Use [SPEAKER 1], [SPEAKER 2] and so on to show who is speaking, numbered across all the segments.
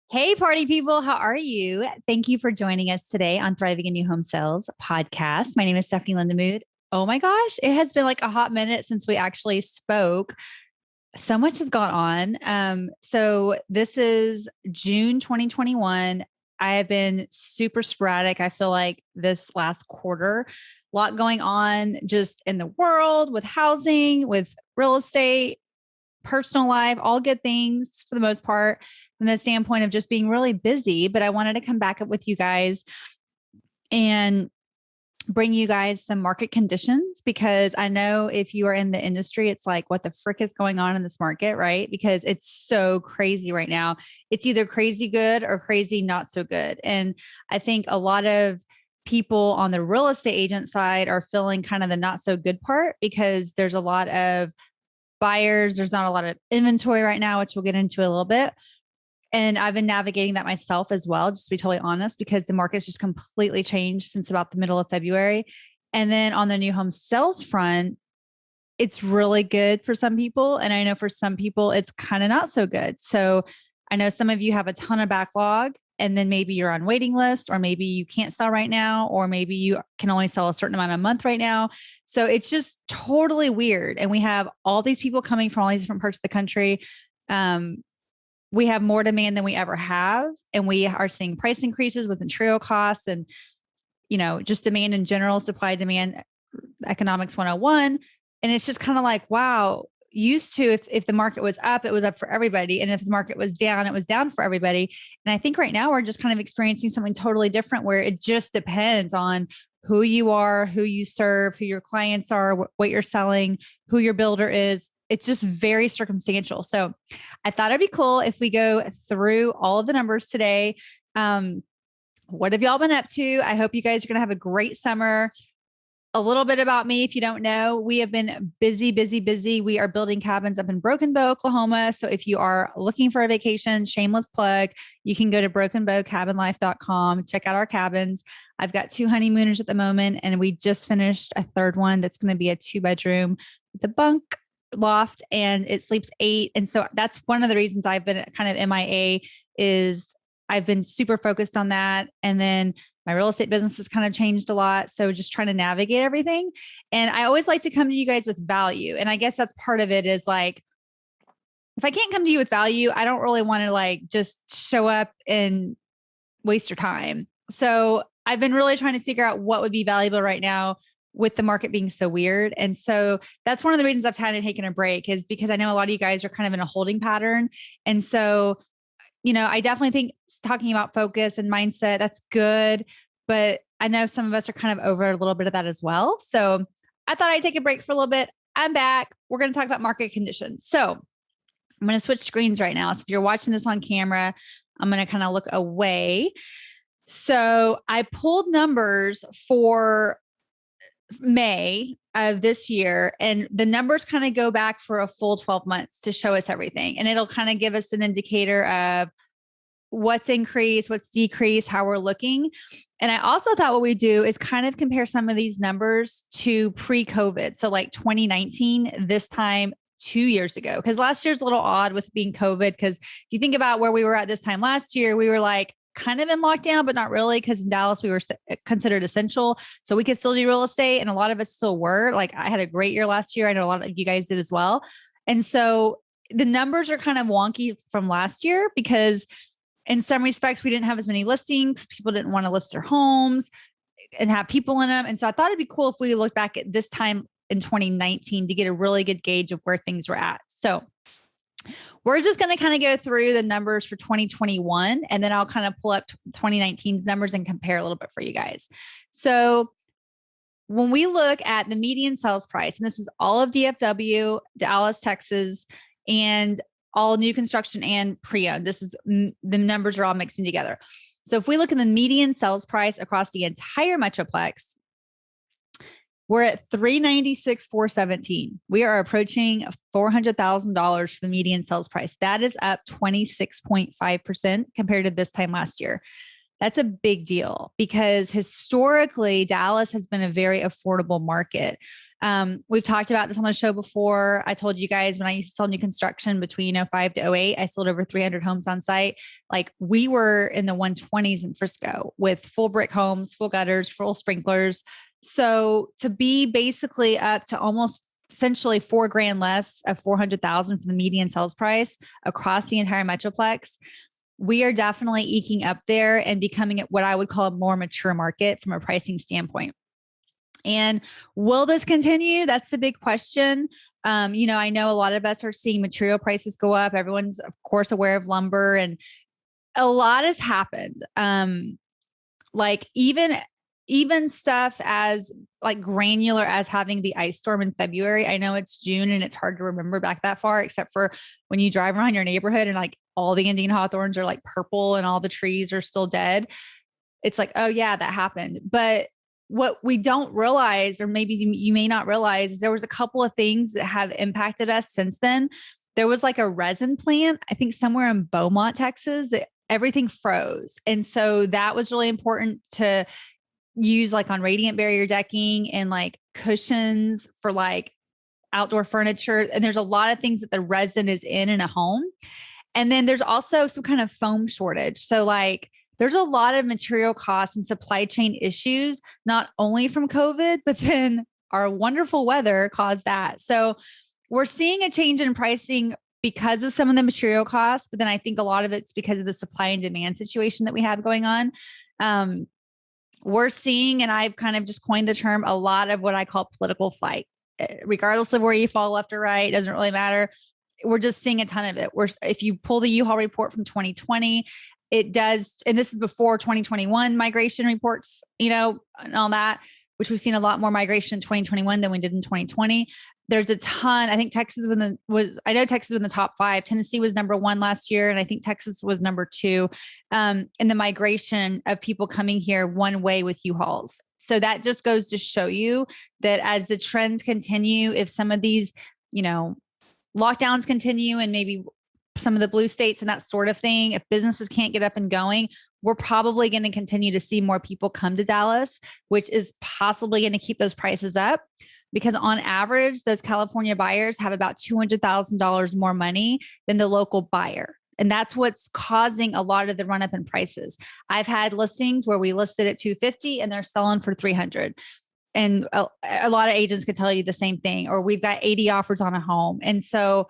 [SPEAKER 1] Hey, party people, how are you? Thank you for joining us today on Thriving in New Home Sales podcast. My name is Stephanie Lindamood. Oh my gosh, it has been like a hot minute since we actually spoke. So much has gone on. So this is June 2021. I have been super sporadic. I feel like this last quarter, a lot going on just in the world with housing, with real estate, personal life, all good things for the most part from the standpoint of just being really busy. But I wanted to come back up with you guys and bring you guys some market conditions because I know if you are in the industry, it's like, what the frick is going on in this market, right? Because it's so crazy right now. It's either crazy good or crazy not so good. And I think a lot of people on the real estate agent side are feeling kind of the not so good part because there's a lot of buyers. There's not a lot of inventory right now, which we'll get into a little bit. And I've been navigating that myself as well, just to be totally honest, because the market's just completely changed since about the middle of February. And then on the new home sales front, it's really good for some people. And I know for some people, it's kind of not so good. So I know some of you have a ton of backlog and then maybe you're on waiting list, or maybe you can't sell right now, or maybe you can only sell a certain amount a month right now. So it's just totally weird. And we have all these people coming from all these different parts of the country. We have more demand than we ever have. And we are seeing price increases with material costs and, just demand in general, supply demand, economics 101. And it's just kind of like, wow, used to, if the market was up, it was up for everybody. And if the market was down, it was down for everybody. And I think right now we're just kind of experiencing something totally different where it just depends on who you are, who you serve, who your clients are, what you're selling, who your builder is. It's just very circumstantial. So I thought it'd be cool if we go through all of the numbers today. What have y'all been up to? I hope you guys are going to have a great summer. A little bit about me, if you don't know, we have been busy, busy, busy. We are building cabins up in Broken Bow, Oklahoma. So if you are looking for a vacation, shameless plug, you can go to brokenbowcabinlife.com, check out our cabins. I've got 2 honeymooners at the moment, and we just finished a third one that's going to be a 2-bedroom with a bunk loft, and it sleeps 8. And so that's one of the reasons I've been kind of MIA is I've been super focused on that. And then my real estate business has kind of changed a lot. So just trying to navigate everything. And I always like to come to you guys with value. And I guess that's part of it is like, if I can't come to you with value, I don't really want to like just show up and waste your time. So I've been really trying to figure out what would be valuable right now with the market being so weird. And so that's one of the reasons I've kind of taken a break is because I know a lot of you guys are kind of in a holding pattern. And so, I definitely think talking about focus and mindset, that's good. But I know some of us are kind of over a little bit of that as well. So I thought I'd take a break for a little bit. I'm back. We're going to talk about market conditions. So I'm going to switch screens right now. So if you're watching this on camera, I'm going to kind of look away. So I pulled numbers for May of this year, and the numbers kind of go back for a full 12 months to show us everything. And it'll kind of give us an indicator of what's increased, what's decreased, how we're looking. And I also thought what we do is kind of compare some of these numbers to pre-COVID. So like 2019, this time 2 years ago, because last year's a little odd with being COVID. Because if you think about where we were at this time last year, we were like kind of in lockdown, but not really, because in Dallas, we were considered essential. So we could still do real estate. And a lot of us still were. Like I had a great year last year. I know a lot of you guys did as well. And so the numbers are kind of wonky from last year because in some respects, we didn't have as many listings. People didn't want to list their homes and have people in them. And so I thought it'd be cool if we look back at this time in 2019 to get a really good gauge of where things were at. So we're just going to kind of go through the numbers for 2021, and then I'll kind of pull up 2019's numbers and compare a little bit for you guys. So when we look at the median sales price, and this is all of DFW, Dallas, Texas, and all new construction and pre-owned, this is the numbers are all mixing together. So if we look at the median sales price across the entire Metroplex, we're at $396,417. We are approaching $400,000 for the median sales price. That is up 26.5% compared to this time last year. That's a big deal because historically Dallas has been a very affordable market. We've talked about this on the show before. I told you guys when I used to sell new construction between '05 to '08, I sold over 300 homes on site. Like we were in the 120s in Frisco with full brick homes, full gutters, full sprinklers. So to be basically up to almost essentially $4,000 less of 400,000 for the median sales price across the entire Metroplex, we are definitely eking up there and becoming what I would call a more mature market from a pricing standpoint. And will this continue? That's the big question. I know a lot of us are seeing material prices go up. Everyone's, of course, aware of lumber, and a lot has happened. Like even stuff as like granular as having the ice storm in February. I know it's June and it's hard to remember back that far, except for when you drive around your neighborhood and like all the Indian hawthorns are like purple and all the trees are still dead. It's like, oh yeah, that happened. But what we don't realize, or maybe you may not realize, is there was a couple of things that have impacted us since then. There was like a resin plant, I think somewhere in Beaumont, Texas, that everything froze. And so that was really important to use like on radiant barrier decking and like cushions for like outdoor furniture. And there's a lot of things that the resin is in a home. And then there's also some kind of foam shortage. So like there's a lot of material costs and supply chain issues, not only from COVID, but then our wonderful weather caused that. So we're seeing a change in pricing because of some of the material costs, but then I think a lot of it's because of the supply and demand situation that we have going on. We're seeing, and I've kind of just coined the term, a lot of what I call political flight. Regardless of where you fall left or right, it doesn't really matter. We're just seeing a ton of it. If you pull the U-Haul report from 2020, it does, and this is before 2021 migration reports, and all that, which we've seen a lot more migration in 2021 than we did in 2020. There's a ton. I think Texas I know Texas was in the top 5. Tennessee was number 1 last year. And I think Texas was number 2 in the migration of people coming here one way with U-Hauls. So that just goes to show you that as the trends continue, if some of these, lockdowns continue and maybe some of the blue states and that sort of thing, if businesses can't get up and going, we're probably going to continue to see more people come to Dallas, which is possibly going to keep those prices up. Because on average, those California buyers have about $200,000 more money than the local buyer. And that's what's causing a lot of the run up in prices. I've had listings where we listed at $250 and they're selling for $300. And a lot of agents could tell you the same thing, or we've got 80 offers on a home. And so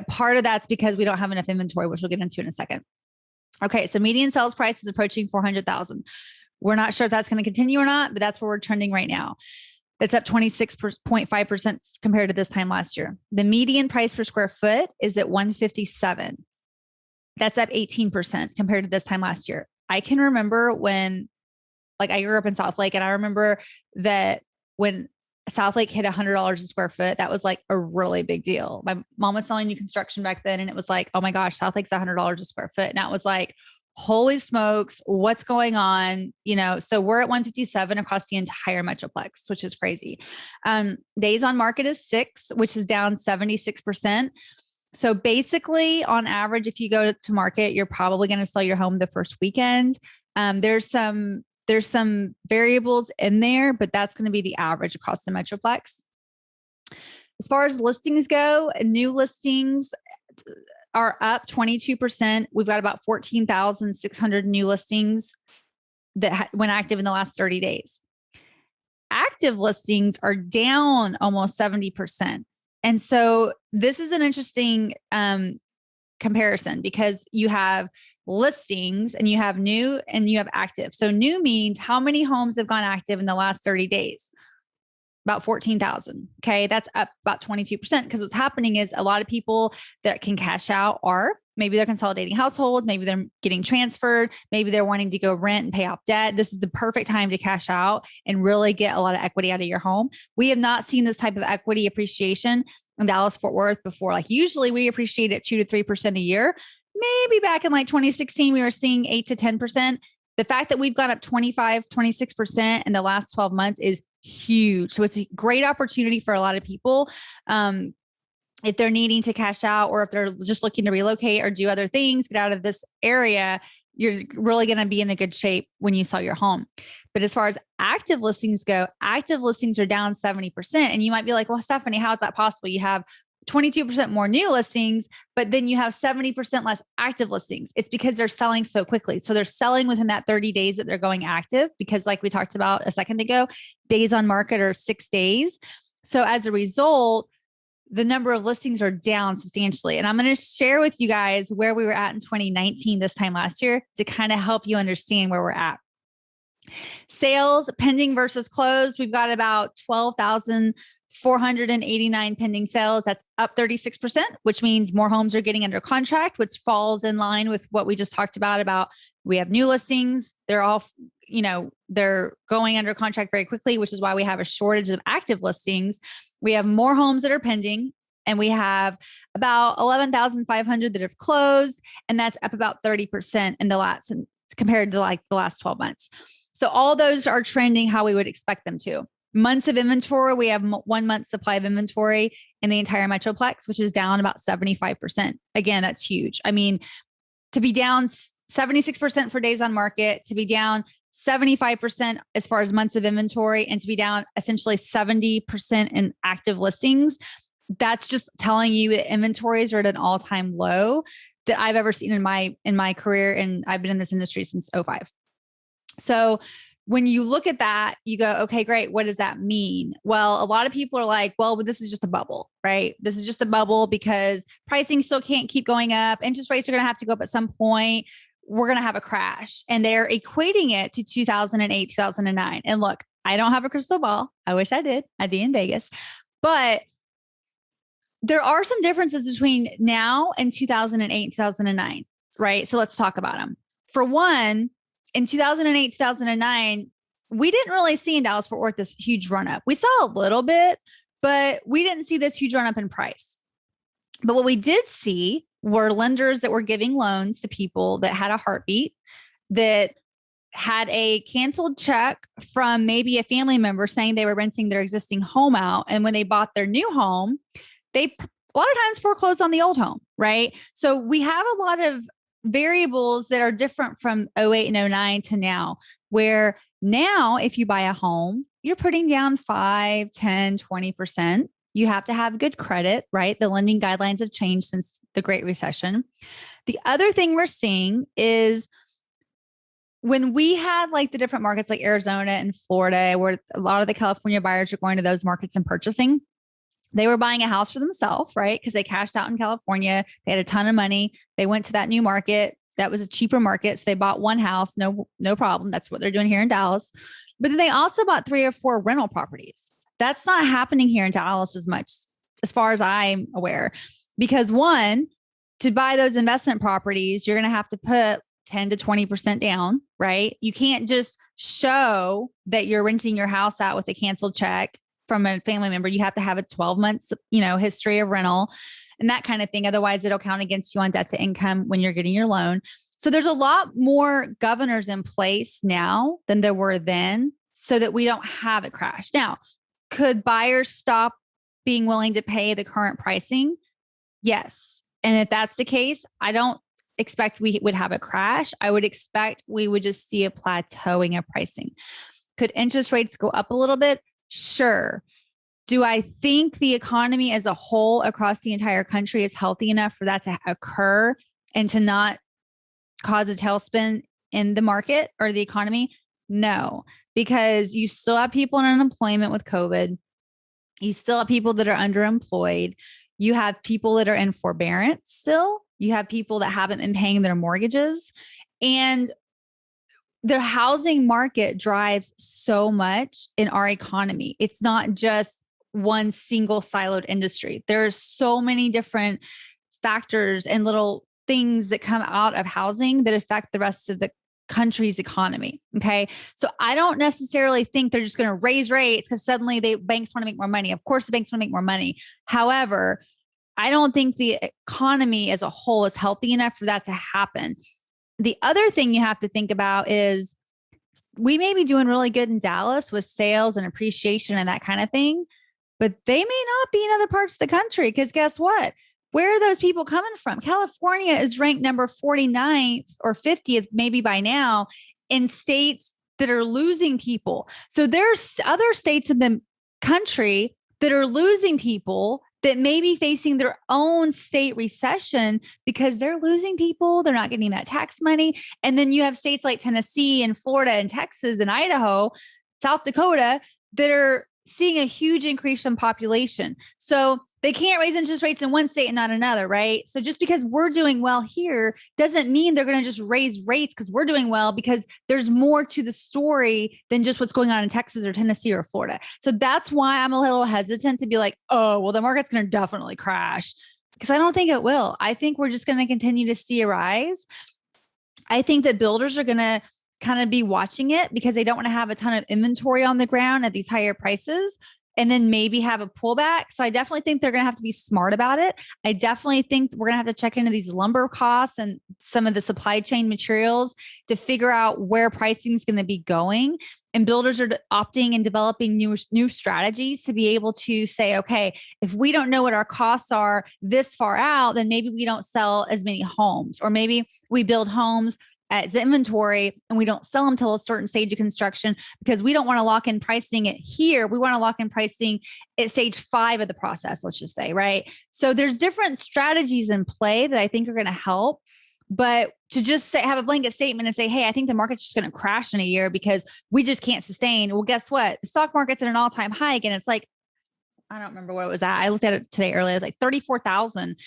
[SPEAKER 1] part of that's because we don't have enough inventory, which we'll get into in a second. Okay. So median sales price is approaching 400,000. We're not sure if that's going to continue or not, but that's where we're trending right now. That's up 26.5% compared to this time last year. The median price per square foot is at 157. That's up 18% compared to this time last year. I can remember when, like, I grew up in South Lake, and I remember that when South Lake hit $100 a square foot, that was like a really big deal. My mom was selling new construction back then, and it was like, oh my gosh, South Lake's $100 a square foot. And that was like, holy smokes, what's going on? So we're at 157 across the entire Metroplex, which is crazy. Days on market is 6, which is down 76%. So basically on average, if you go to market, you're probably going to sell your home the first weekend. There's some variables in there, but that's going to be the average across the Metroplex. As far as listings go, new listings are up 22%. We've got about 14,600 new listings that went active in the last 30 days. Active listings are down almost 70%. And so this is an interesting comparison, because you have listings and you have new and you have active. So new means how many homes have gone active in the last 30 days? About 14,000. Okay. That's up about 22%. Because what's happening is a lot of people that can cash out maybe they're consolidating households. Maybe they're getting transferred. Maybe they're wanting to go rent and pay off debt. This is the perfect time to cash out and really get a lot of equity out of your home. We have not seen this type of equity appreciation in Dallas Fort Worth before. Like usually we appreciate at 2 to 3% a year. Maybe back in like 2016, we were seeing 8 to 10%. The fact that we've gone up 25, 26% in the last 12 months is huge. So it's a great opportunity for a lot of people. If they're needing to cash out, or if they're just looking to relocate or do other things, get out of this area, you're really going to be in a good shape when you sell your home. But as far as active listings go, active listings are down 70%. And you might be like, well, Stephanie, how is that possible? You have 22% more new listings, but then you have 70% less active listings. It's because they're selling so quickly. So they're selling within that 30 days that they're going active, because like we talked about a second ago, days on market are 6 days. So as a result, the number of listings are down substantially. And I'm going to share with you guys where we were at in 2019 this time last year to kind of help you understand where we're at. Sales pending versus closed. We've got about 12,489 pending sales. That's up 36%, which means more homes are getting under contract, which falls in line with what we just talked about we have new listings. They're all, they're going under contract very quickly, which is why we have a shortage of active listings. We have more homes that are pending, and we have about 11,500 that have closed. And that's up about 30% in compared to like the last 12 months. So all those are trending how we would expect them to. Months of inventory, we have 1 month supply of inventory in the entire Metroplex, which is down about 75%. Again, that's huge. I mean, to be down 76% for days on market, to be down 75% as far as months of inventory, and to be down essentially 70% in active listings, that's just telling you that inventories are at an all-time low that I've ever seen in my career. And I've been in this industry since 2005. So when you look at that, you go, okay, great. What does that mean? Well, a lot of people are like, well, this is just a bubble, right? This is just a bubble because pricing still can't keep going up. Interest rates are going to have to go up at some point. We're going to have a crash. And they're equating it to 2008, 2009. And look, I don't have a crystal ball. I wish I did. I'd be in Vegas. But there are some differences between now and 2008, 2009, right? So let's talk about them. For one, in 2008, 2009, we didn't really see in Dallas-Fort Worth this huge run up. We saw a little bit, but we didn't see this huge run up in price. But what we did see were lenders that were giving loans to people that had a heartbeat, that had a canceled check from maybe a family member saying they were renting their existing home out. And when they bought their new home, they a lot of times foreclosed on the old home, right? So we have a lot of variables that are different from 08 and 09 to now, where now if you buy a home, you're putting down 5, 10, 20%. You have to have good credit, right? The lending guidelines have changed since the Great Recession. The other thing we're seeing is when we had like the different markets like Arizona and Florida, where a lot of the California buyers are going to those markets and purchasing, they were buying a house for themselves, right? Because they cashed out in California. They had a ton of money. They went to that new market. That was a cheaper market. So they bought one house. No problem. That's what they're doing here in Dallas. But then they also bought 3 or 4 rental properties. That's not happening here in Dallas as much, as far as I'm aware. Because one, to buy those investment properties, you're going to have to put 10 to 20% down, right? You can't just show that you're renting your house out with a canceled check from a family member. You have to have a 12 months, history of rental and that kind of thing. Otherwise, it'll count against you on debt to income when you're getting your loan. So there's a lot more governors in place now than there were then, so that we don't have a crash. Now, could buyers stop being willing to pay the current pricing? Yes. And if that's the case, I don't expect we would have a crash. I would expect we would just see a plateauing of pricing. Could interest rates go up a little bit? Sure. Do I think the economy as a whole across the entire country is healthy enough for that to occur and to not cause a tailspin in the market or the economy? No, because you still have people in unemployment with COVID. You still have people that are underemployed. You have people that are in forbearance still. You have people that haven't been paying their mortgages. And the housing market drives so much in our economy. It's not just one single siloed industry. There's so many different factors and little things that come out of housing that affect the rest of the country's economy. Okay. So I don't necessarily think they're just going to raise rates because suddenly banks want to make more money. Of course, the banks want to make more money. However, I don't think the economy as a whole is healthy enough for that to happen. The other thing you have to think about is we may be doing really good in Dallas with sales and appreciation and that kind of thing, but they may not be in other parts of the country because guess what? Where are those people coming from? California is ranked number 49th or 50th, maybe by now, in states that are losing people. So there's other states in the country that are losing people that may be facing their own state recession because they're losing people. They're not getting that tax money. And then you have states like Tennessee and Florida and Texas and Idaho, South Dakota, that are seeing a huge increase in population. So they can't raise interest rates in one state and not another, right? So just because we're doing well here doesn't mean they're going to just raise rates because we're doing well, because there's more to the story than just what's going on in Texas or Tennessee or Florida. So that's why I'm a little hesitant to be like, oh, well, the market's going to definitely crash, because I don't think it will. I think we're just going to continue to see a rise. I think that builders are going to kind of be watching it because they don't want to have a ton of inventory on the ground at these higher prices and then maybe have a pullback. So I definitely think they're going to have to be smart about it. I definitely think we're going to have to check into these lumber costs and some of the supply chain materials to figure out where pricing is going to be going. And builders are opting and developing new strategies to be able to say, okay, if we don't know what our costs are this far out, then maybe we don't sell as many homes, or maybe we build homes as inventory and we don't sell them till a certain stage of construction because we don't want to lock in pricing it here. We want to lock in pricing at stage 5 of the process, let's just say, right? So there's different strategies in play that I think are going to help. But to just say, have a blanket statement and say, hey, I think the market's just going to crash in a year because we just can't sustain. Well, guess what? The stock market's at an all-time high again. It's like, I don't remember what it was at. I looked at it today earlier. It was like 34,000.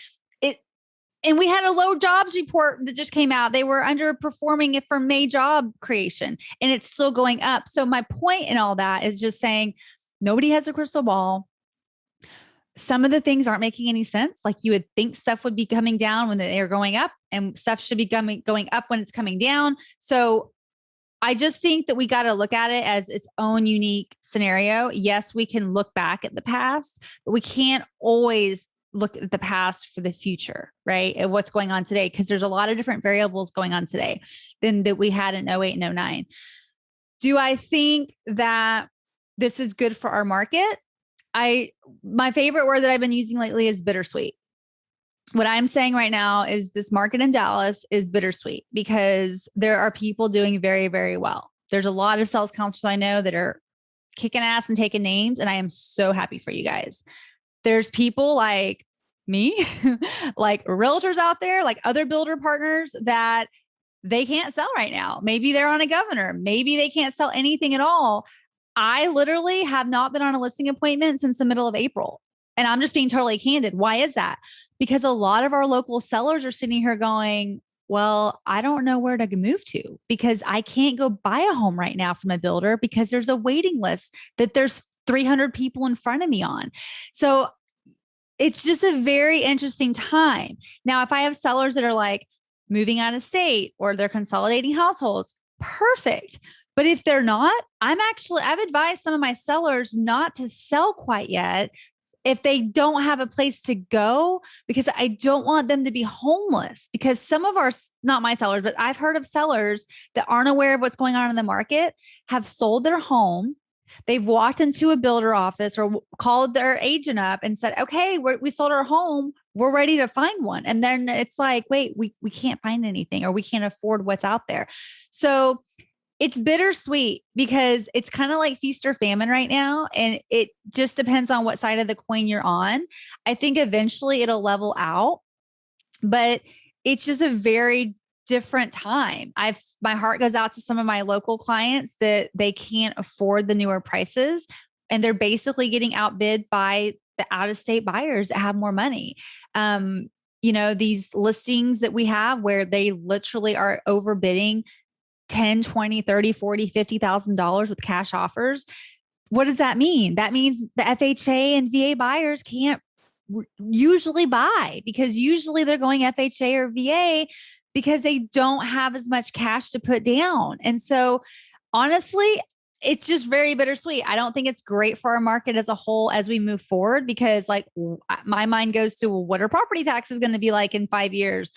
[SPEAKER 1] And we had a low jobs report that just came out. They were underperforming it for May job creation, and it's still going up. So my point in all that is just saying nobody has a crystal ball. Some of the things aren't making any sense. Like you would think stuff would be coming down when they are going up, and stuff should be going up when it's coming down. So I just think that we got to look at it as its own unique scenario. Yes, we can look back at the past, but we can't always look at the past for the future, right? And what's going on today, because there's a lot of different variables going on today than that we had in 08 and 09. Do I think that this is good for our market? My favorite word that I've been using lately is bittersweet. What I'm saying right now is this market in Dallas is bittersweet because there are people doing very, very well. There's a lot of sales counselors I know that are kicking ass and taking names, and I am so happy for you guys. There's people like me, like realtors out there, like other builder partners that they can't sell right now. Maybe they're on a governor. Maybe they can't sell anything at all. I literally have not been on a listing appointment since the middle of April. And I'm just being totally candid. Why is that? Because a lot of our local sellers are sitting here going, well, I don't know where to move to because I can't go buy a home right now from a builder because there's a waiting list that there's 300 people in front of me on. So it's just a very interesting time. Now, if I have sellers that are like moving out of state or they're consolidating households, perfect. But if they're not, I've advised some of my sellers not to sell quite yet if they don't have a place to go, because I don't want them to be homeless. Because some of our, not my sellers, but I've heard of sellers that aren't aware of what's going on in the market, have sold their home. They've walked into a builder office or called their agent up and said, okay, we sold our home. We're ready to find one. And then it's like, wait, we can't find anything, or we can't afford what's out there. So it's bittersweet because it's kind of like feast or famine right now. And it just depends on what side of the coin you're on. I think eventually it'll level out, but it's just a very different time. My heart goes out to some of my local clients that they can't afford the newer prices, and they're basically getting outbid by the out-of-state buyers that have more money. These listings that we have where they literally are overbidding 10, 20, 30, 40, $50,000 with cash offers. What does that mean? That means the FHA and VA buyers can't usually buy because usually they're going FHA or VA because they don't have as much cash to put down. And so honestly, it's just very bittersweet. I don't think it's great for our market as a whole as we move forward, because like my mind goes to, well, what are property taxes going to be like in 5 years?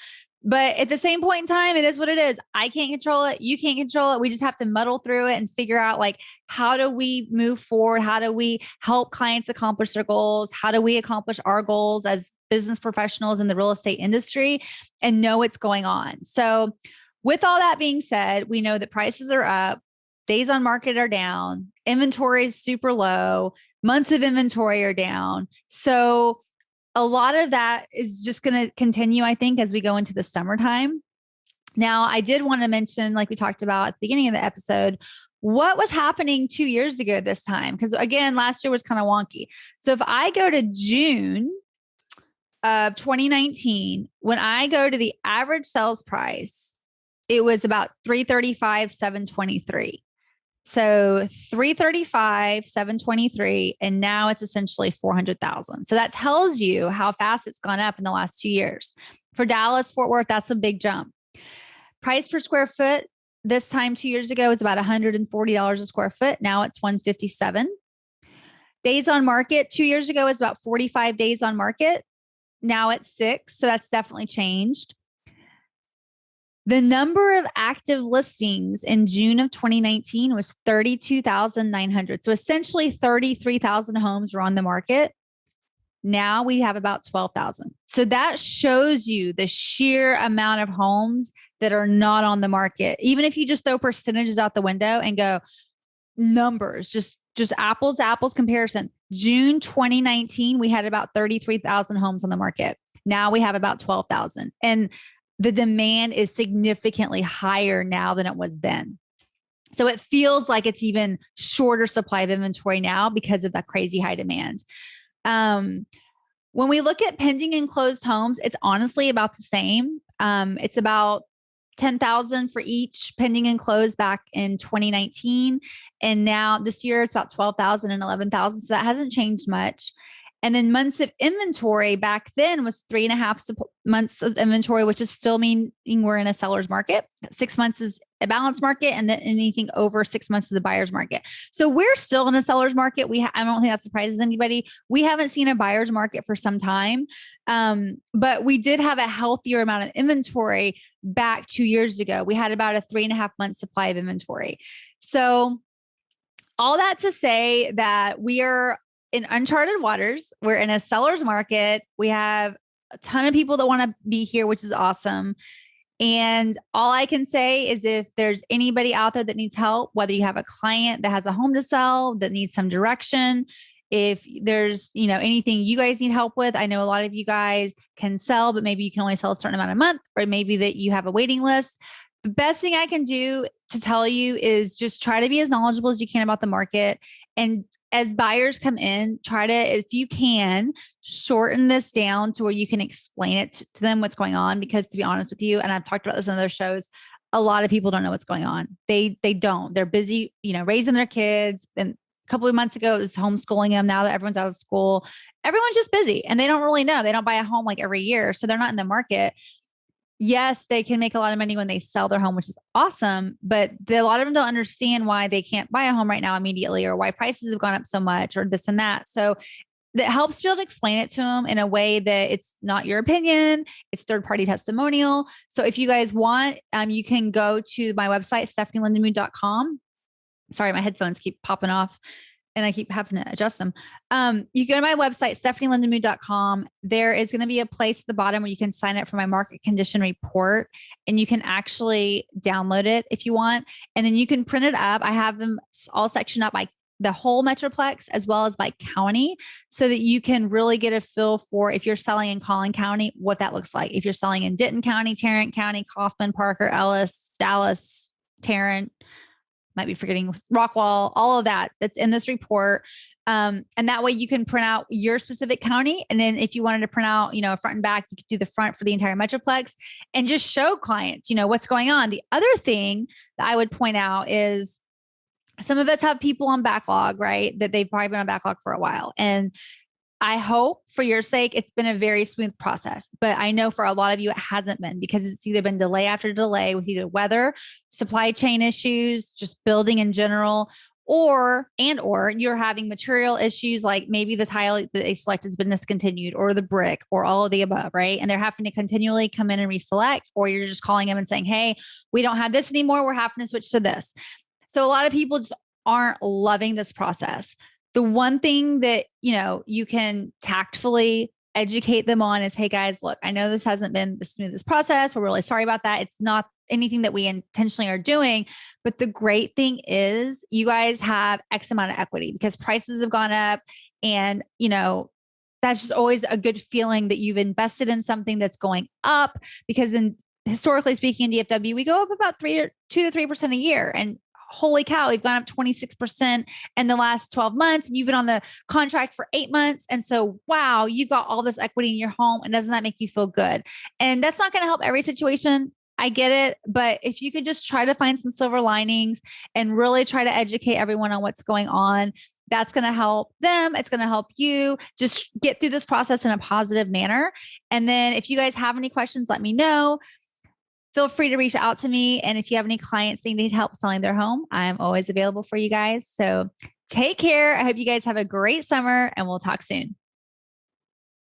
[SPEAKER 1] But at the same point in time, it is what it is. I can't control it. You can't control it. We just have to muddle through it and figure out like, how do we move forward? How do we help clients accomplish their goals? How do we accomplish our goals as business professionals in the real estate industry and know what's going on? So with all that being said, we know that prices are up, days on market are down, inventory is super low, months of inventory are down. So a lot of that is just going to continue, I think, as we go into the summertime. Now, I did want to mention, like we talked about at the beginning of the episode, what was happening 2 years ago this time? Because again, last year was kind of wonky. So if I go to June of 2019, when I go to the average sales price, it was about 335, 723. So 335, 723, and now it's essentially 400,000. So that tells you how fast it's gone up in the last 2 years. For Dallas, Fort Worth, that's a big jump. Price per square foot this time 2 years ago was about $140 a square foot. Now it's 157. Days on market 2 years ago was about 45 days on market. Now it's 6. So that's definitely changed. The number of active listings in June of 2019 was 32,900. So essentially 33,000 homes were on the market. Now we have about 12,000. So that shows you the sheer amount of homes that are not on the market. Even if you just throw percentages out the window and go numbers, just apples to apples comparison. June 2019, we had about 33,000 homes on the market. Now we have about 12,000. And the demand is significantly higher now than it was then. So it feels like it's even shorter supply of inventory now because of that crazy high demand. When we look at pending and closed homes, it's honestly about the same. It's about 10,000 for each pending and closed back in 2019. And now this year it's about 12,000 and 11,000. So that hasn't changed much. And then months of inventory back then was 3.5 months of inventory, which is still meaning we're in a seller's market. 6 months is a balanced market. And then anything over 6 months is a buyer's market. So we're still in a seller's market. I don't think that surprises anybody. We haven't seen a buyer's market for some time. But we did have a healthier amount of inventory back 2 years ago. We had about a 3.5 month supply of inventory. So all that to say that we are in uncharted waters. We're in a seller's market. We have a ton of people that want to be here, which is awesome. And all I can say is if there's anybody out there that needs help, whether you have a client that has a home to sell that needs some direction, if there's, anything you guys need help with, I know a lot of you guys can sell, but maybe you can only sell a certain amount a month, or maybe that you have a waiting list. The best thing I can do to tell you is just try to be as knowledgeable as you can about the market. And as buyers come in, try to, if you can, shorten this down to where you can explain it to them what's going on. Because to be honest with you, and I've talked about this in other shows, a lot of people don't know what's going on. They don't. They're busy, raising their kids. And a couple of months ago, it was homeschooling them. Now that everyone's out of school, everyone's just busy and they don't really know. They don't buy a home like every year. So they're not in the market. Yes, they can make a lot of money when they sell their home, which is awesome. But a lot of them don't understand why they can't buy a home right now immediately, or why prices have gone up so much, or this and that. So that helps be able to explain it to them in a way that it's not your opinion, it's third-party testimonial. So if you guys want, you can go to my website, stephanielindamood.com. Sorry, my headphones keep popping off and I keep having to adjust them. You go to my website, stephanielindamood.com. There is going to be a place at the bottom where you can sign up for my market condition report, and you can actually download it if you want. And then you can print it up. I have them all sectioned up by the whole Metroplex as well as by county, so that you can really get a feel for, if you're selling in Collin County, what that looks like. If you're selling in Denton County, Tarrant County, Kaufman, Parker, Ellis, Dallas, Tarrant, might be forgetting Rockwall, all of that's in this report. And that way you can print out your specific county. And then if you wanted to print out, front and back, you could do the front for the entire Metroplex and just show clients, what's going on. The other thing that I would point out is some of us have people on backlog, right? That they've probably been on backlog for a while. And I hope for your sake, it's been a very smooth process, but I know for a lot of you, it hasn't been, because it's either been delay after delay with either weather, supply chain issues, just building in general, or you're having material issues, like maybe the tile that they select has been discontinued, or the brick, or all of the above, right? And they're having to continually come in and reselect, or you're just calling them and saying, hey, we don't have this anymore, we're having to switch to this. So a lot of people just aren't loving this process. The one thing that, you can tactfully educate them on is, hey guys, look, I know this hasn't been the smoothest process. We're really sorry about that. It's not anything that we intentionally are doing. But the great thing is you guys have X amount of equity because prices have gone up. And, that's just always a good feeling that you've invested in something that's going up, because historically speaking, in DFW, we go up about 2 to 3% a year. And holy cow, we've gone up 26% in the last 12 months. And you've been on the contract for 8 months. And so, wow, you've got all this equity in your home. And doesn't that make you feel good? And that's not going to help every situation. I get it. But if you could just try to find some silver linings and really try to educate everyone on what's going on, that's going to help them. It's going to help you just get through this process in a positive manner. And then if you guys have any questions, let me know. Feel free to reach out to me. And if you have any clients that need help selling their home, I'm always available for you guys. So take care. I hope you guys have a great summer, and we'll talk soon.